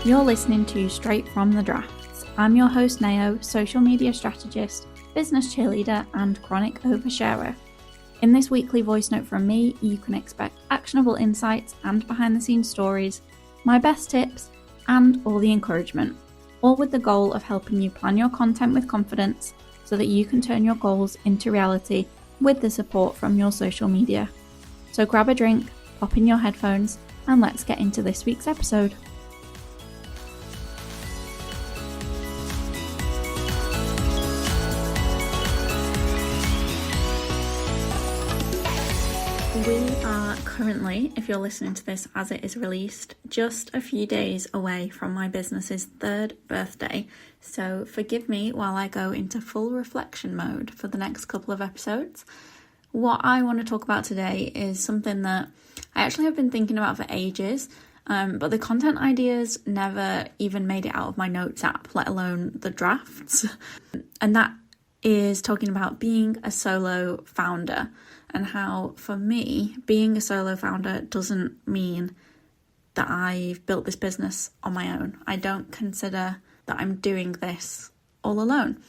You're listening to Straight from the Drafts. I'm your host Nao, social media strategist, business cheerleader and chronic oversharer. In this weekly voice note from me, you can expect actionable insights and behind the scenes stories, my best tips and all the encouragement, all with the goal of helping you plan your content with confidence so that you can turn your goals into reality with the support from your social media. So grab a drink, pop in your headphones and let's get into this week's episode. We are currently, if you're listening to this as it is released, just a few days away from my business's 3rd birthday. So forgive me while I go into full reflection mode for the next couple of episodes. What I want to talk about today is something that I actually have been thinking about for ages, but the content ideas never even made it out of my notes app, let alone the drafts. And that is talking about being a solo founder. And how, for me, being a solo founder doesn't mean that I've built this business on my own. I don't consider that I'm doing this all alone.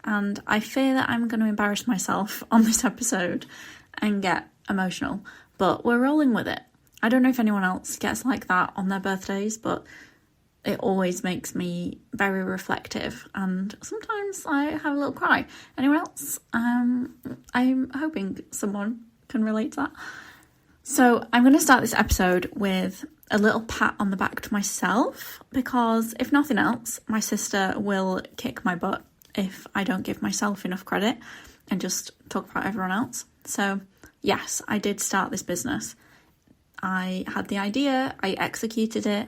And I fear that I'm going to embarrass myself on this episode and get emotional. But we're rolling with it. I don't know if anyone else gets like that on their birthdays, but it always makes me very reflective, and sometimes I have a little cry. Anyone else? I'm hoping someone can relate to that. So I'm going to start this episode with a little pat on the back to myself, because if nothing else, my sister will kick my butt if I don't give myself enough credit and just talk about everyone else. So yes, I did start this business. I had the idea, I executed it,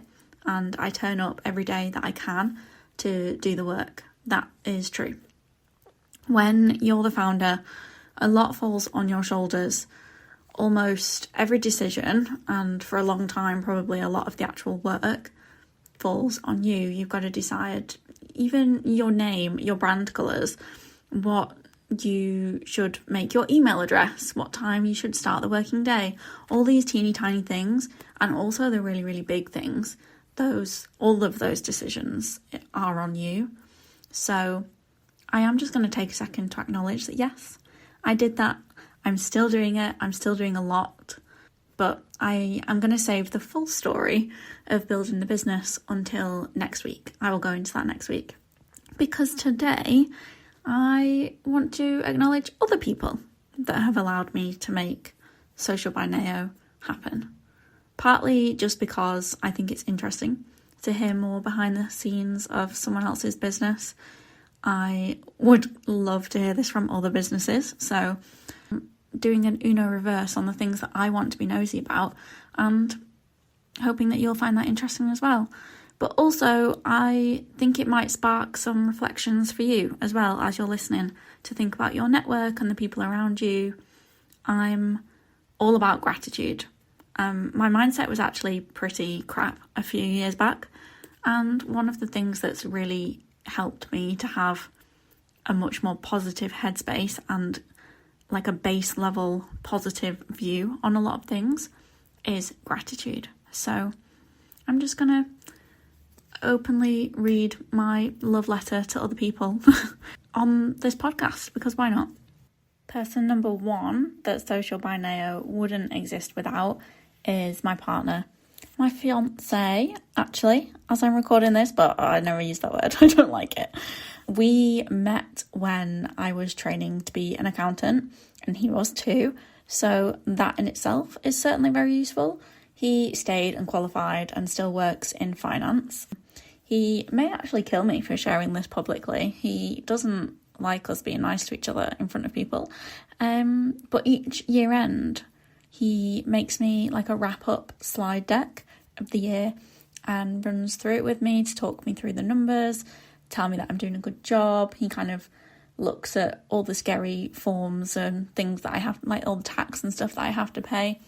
and I turn up every day that I can to do the work. That is true. When you're the founder, a lot falls on your shoulders. Almost every decision, and for a long time, probably a lot of the actual work, falls on you. You've got to decide even your name, your brand colours, what you should make your email address, what time you should start the working day, all these teeny tiny things, and also the really, really big things. All of those decisions are on you. So I am just going to take a second to acknowledge that yes, I did that. I'm still doing it. I'm still doing a lot. But I am going to save the full story of building the business until next week. I will go into that next week. Because today I want to acknowledge other people that have allowed me to make Social by Nao happen. Partly just because I think it's interesting to hear more behind the scenes of someone else's business. I would love to hear this from other businesses. So doing an Uno reverse on the things that I want to be nosy about, and hoping that you'll find that interesting as well. But also, I think it might spark some reflections for you as well as you're listening, to think about your network and the people around you. I'm all about gratitude. My mindset was actually pretty crap a few years back, and one of the things that's really helped me to have a much more positive headspace and like a base level positive view on a lot of things is gratitude. So I'm just going to openly read my love letter to other people on this podcast, because why not? Person number 1 that Social by Nao wouldn't exist without is my partner. My fiance, actually, as I'm recording this, but I never use that word. I don't like it. We met when I was training to be an accountant, and he was too. So that in itself is certainly very useful. He stayed and qualified and still works in finance. He may actually kill me for sharing this publicly. He doesn't like us being nice to each other in front of people. But each year end, he makes me like a wrap-up slide deck of the year and runs through it with me to talk me through the numbers, tell me that I'm doing a good job. He kind of looks at all the scary forms and things that I have, like all the tax and stuff that I have to pay,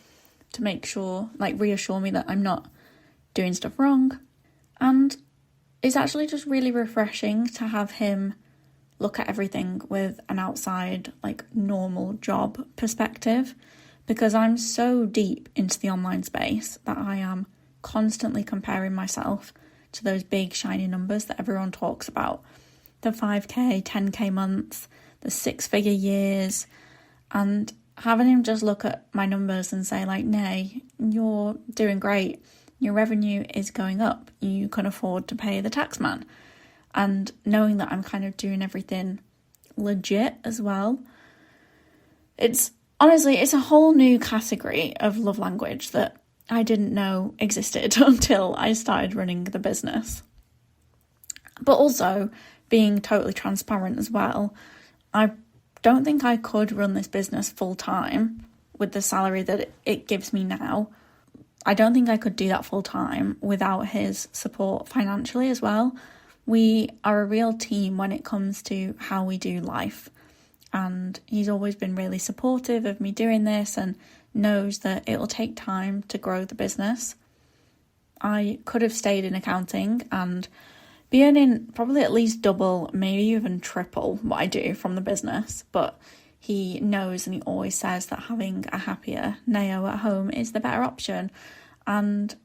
to make sure, like reassure me that I'm not doing stuff wrong. And it's actually just really refreshing to have him look at everything with an outside, like normal job perspective, because I'm so deep into the online space that I am constantly comparing myself to those big shiny numbers that everyone talks about. The 5k, 10k months, the 6-figure years, and having him just look at my numbers and say like, Nay, you're doing great. Your revenue is going up. You can afford to pay the tax man. And knowing that I'm kind of doing everything legit as well. It's a whole new category of love language that I didn't know existed until I started running the business. But also, being totally transparent as well, I don't think I could run this business full time with the salary that it gives me now. I don't think I could do that full time without his support financially as well. We are a real team when it comes to how we do life. And he's always been really supportive of me doing this and knows that it will take time to grow the business. I could have stayed in accounting and be earning probably at least double, maybe even triple what I do from the business. But he knows and he always says that having a happier Nao at home is the better option. And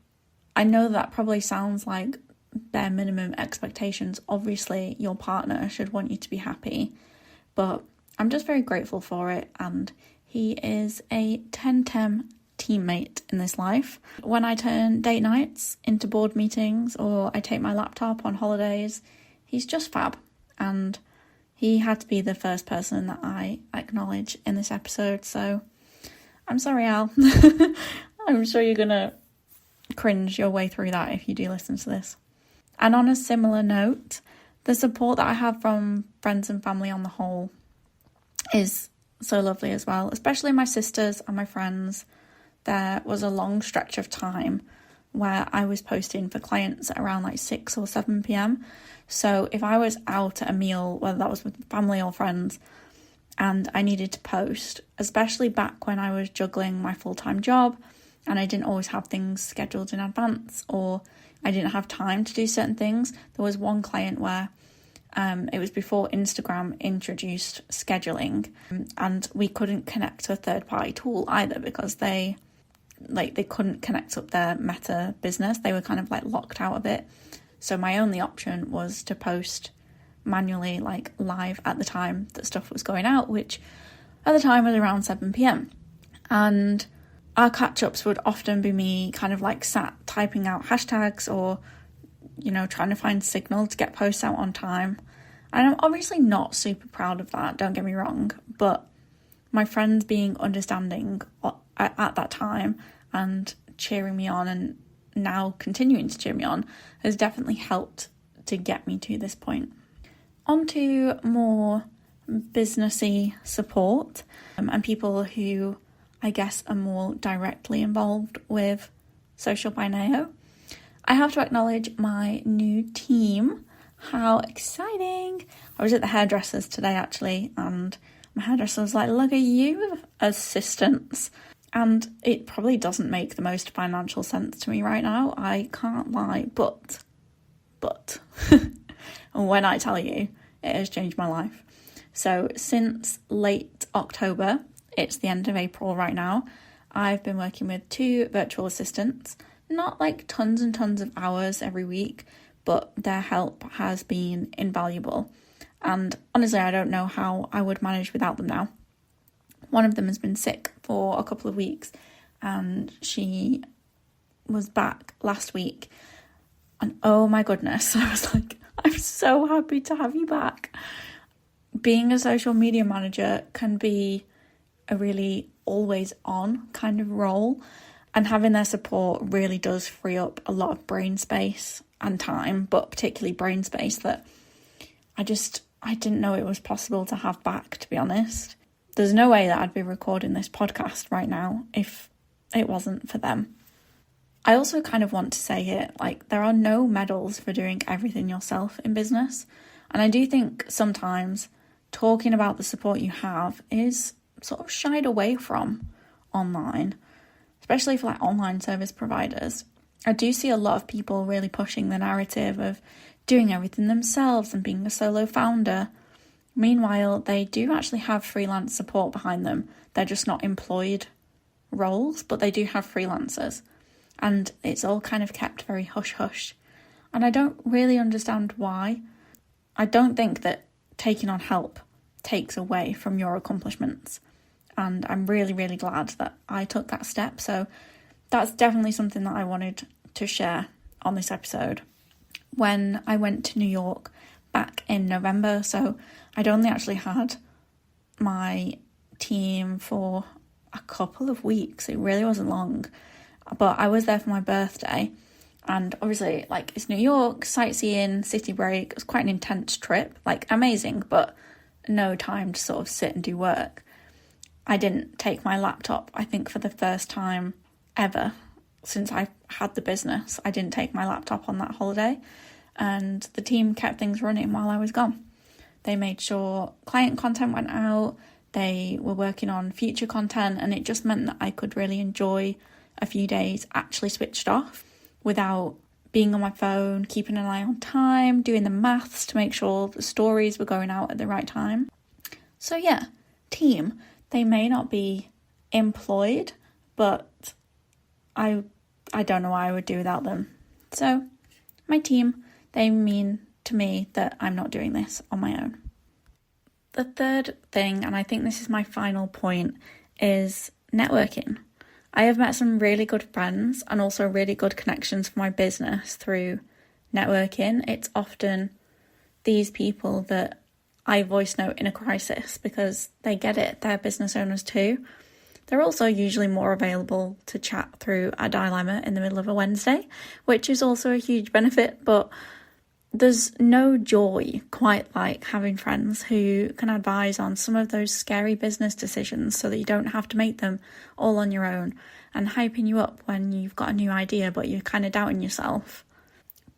I know that probably sounds like bare minimum expectations. Obviously, your partner should want you to be happy. But I'm just very grateful for it. And he is a 10/10 teammate in this life. When I turn date nights into board meetings or I take my laptop on holidays, he's just fab. And he had to be the first person that I acknowledge in this episode. So I'm sorry, Al. I'm sure you're going to cringe your way through that if you do listen to this. And on a similar note, the support that I have from friends and family on the whole is so lovely as well, especially my sisters and my friends. There was a long stretch of time where I was posting for clients at around like 6 or 7 p.m. So if I was out at a meal, whether that was with family or friends, and I needed to post, especially back when I was juggling my full-time job and I didn't always have things scheduled in advance or I didn't have time to do certain things. There was one client where it was before Instagram introduced scheduling, and we couldn't connect to a third-party tool either because they couldn't connect up their Meta business. They were kind of like locked out of it. So my only option was to post manually, like live at the time that stuff was going out, which at the time was around 7 p.m. And our catch-ups would often be me kind of like sat typing out hashtags or, you know, trying to find signal to get posts out on time. And I'm obviously not super proud of that, don't get me wrong, but my friends being understanding at that time and cheering me on and now continuing to cheer me on has definitely helped to get me to this point. On to more businessy support and people who I guess are more directly involved with Social by Nao. I have to acknowledge my new team. How exciting! I was at the hairdresser's today actually, and my hairdresser was like, look at you, assistants. And it probably doesn't make the most financial sense to me right now, I can't lie, but when I tell you, it has changed my life. So since late October, it's the end of April right now, I've been working with 2 virtual assistants. Not like tons and tons of hours every week, but their help has been invaluable. And honestly, I don't know how I would manage without them now. One of them has been sick for a couple of weeks and she was back last week. And oh my goodness, I was like, I'm so happy to have you back. Being a social media manager can be a really always on kind of role. And having their support really does free up a lot of brain space and time, but particularly brain space that I didn't know it was possible to have back, to be honest. There's no way that I'd be recording this podcast right now if it wasn't for them. I also kind of want to say here, like, there are no medals for doing everything yourself in business. And I do think sometimes talking about the support you have is sort of shied away from online, especially for like online service providers. I do see a lot of people really pushing the narrative of doing everything themselves and being a solo founder. Meanwhile, they do actually have freelance support behind them. They're just not employed roles, but they do have freelancers. And it's all kind of kept very hush-hush. And I don't really understand why. I don't think that taking on help takes away from your accomplishments. And I'm really, really glad that I took that step. So that's definitely something that I wanted to share on this episode. When I went to New York back in November, so I'd only actually had my team for a couple of weeks. It really wasn't long. But I was there for my birthday. And obviously, like, it's New York, sightseeing, city break. It was quite an intense trip. Like, amazing, but no time to sort of sit and do work. I didn't take my laptop, I think, for the first time ever since I had the business. I didn't take my laptop on that holiday, and the team kept things running while I was gone. They made sure client content went out, they were working on future content, and it just meant that I could really enjoy a few days actually switched off without being on my phone, keeping an eye on time, doing the maths to make sure the stories were going out at the right time. So yeah, team, they may not be employed, but I don't know what I would do without them. So my team, they mean to me that I'm not doing this on my own. The third thing, and I think this is my final point, is networking. I have met some really good friends and also really good connections for my business through networking. It's often these people that I voice note in a crisis because they get it. They're business owners too. They're also usually more available to chat through a dilemma in the middle of a Wednesday, which is also a huge benefit, but there's no joy quite like having friends who can advise on some of those scary business decisions so that you don't have to make them all on your own, and hyping you up when you've got a new idea but you're kind of doubting yourself.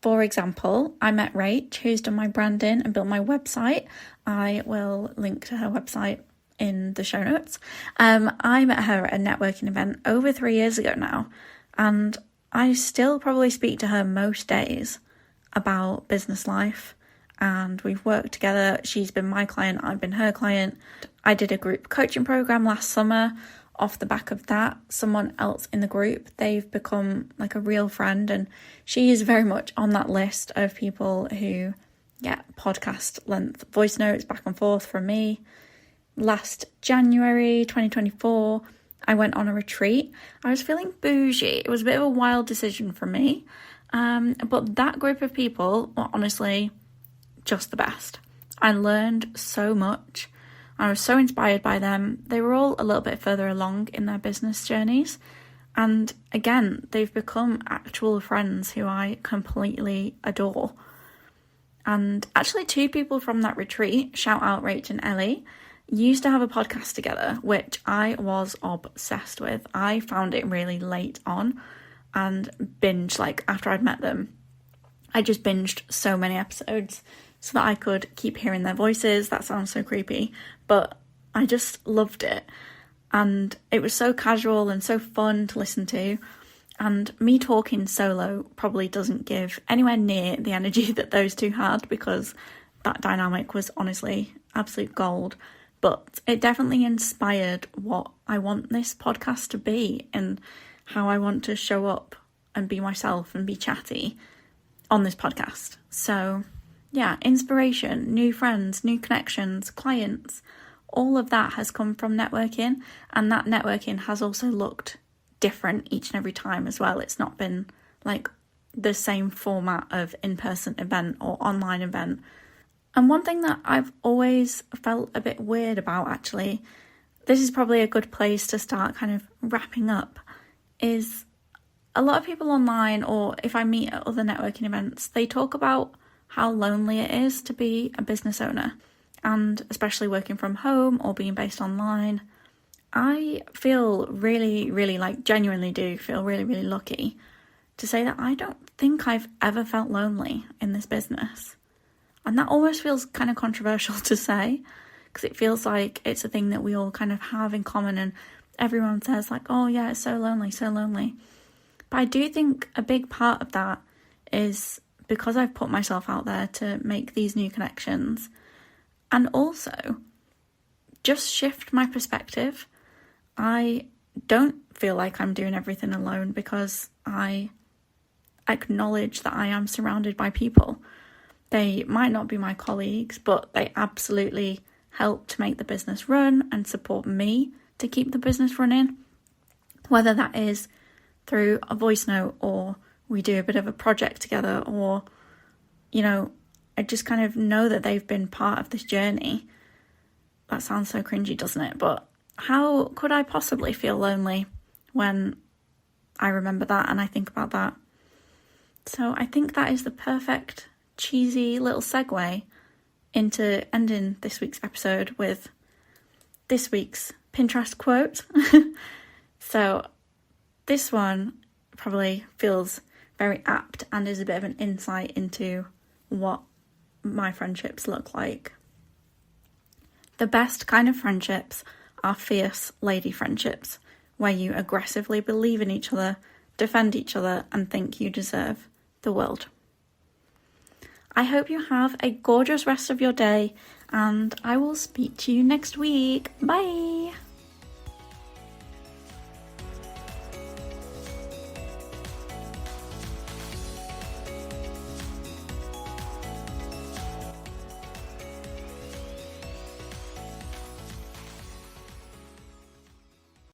For example, I met Rach, who's done my branding and built my website. I will link to her website in the show notes. I met her at a networking event over 3 years ago now, and I still probably speak to her most days about business life, and we've worked together. She's been my client, I've been her client. I did a group coaching program last summer. Off the back of that, someone else in the group, they've become like a real friend, and she is very much on that list of people who get podcast length voice notes back and forth from me. Last January 2024, I went on a retreat. I was feeling bougie. It was a bit of a wild decision for me, but that group of people were honestly just the best. I learned so much. I was so inspired by them. They were all a little bit further along in their business journeys. And again, they've become actual friends who I completely adore. And actually 2 people from that retreat, shout out Rach and Ellie, used to have a podcast together, which I was obsessed with. I found it really late on and binged, like after I'd met them, I just binged so many episodes so that I could keep hearing their voices. That sounds so creepy, but I just loved it. And it was so casual and so fun to listen to. And me talking solo probably doesn't give anywhere near the energy that those 2 had, because that dynamic was honestly absolute gold. But it definitely inspired what I want this podcast to be and how I want to show up and be myself and be chatty on this podcast. So yeah, inspiration, new friends, new connections, clients, all of that has come from networking, and that networking has also looked different each and every time as well. It's not been like the same format of in-person event or online event. And one thing that I've always felt a bit weird about, actually, this is probably a good place to start kind of wrapping up, is a lot of people online, or if I meet at other networking events, they talk about how lonely it is to be a business owner, and especially working from home or being based online. I feel really, really, like, genuinely do feel really, really lucky to say that I don't think I've ever felt lonely in this business. And that almost feels kind of controversial to say, because it feels like it's a thing that we all kind of have in common, and everyone says like, oh yeah, it's so lonely, so lonely. But I do think a big part of that is because I've put myself out there to make these new connections, and also just shift my perspective. I don't feel like I'm doing everything alone, because I acknowledge that I am surrounded by people. They might not be my colleagues, but they absolutely help to make the business run and support me to keep the business running. Whether that is through a voice note, or we do a bit of a project together, or, you know, I just kind of know that they've been part of this journey. That sounds so cringy, doesn't it? But how could I possibly feel lonely when I remember that and I think about that? So I think that is the perfect cheesy little segue into ending this week's episode with this week's Pinterest quote. So this one probably feels very apt and is a bit of an insight into what my friendships look like. The best kind of friendships are fierce lady friendships, where you aggressively believe in each other, defend each other, and think you deserve the world. I hope you have a gorgeous rest of your day, and I will speak to you next week. Bye!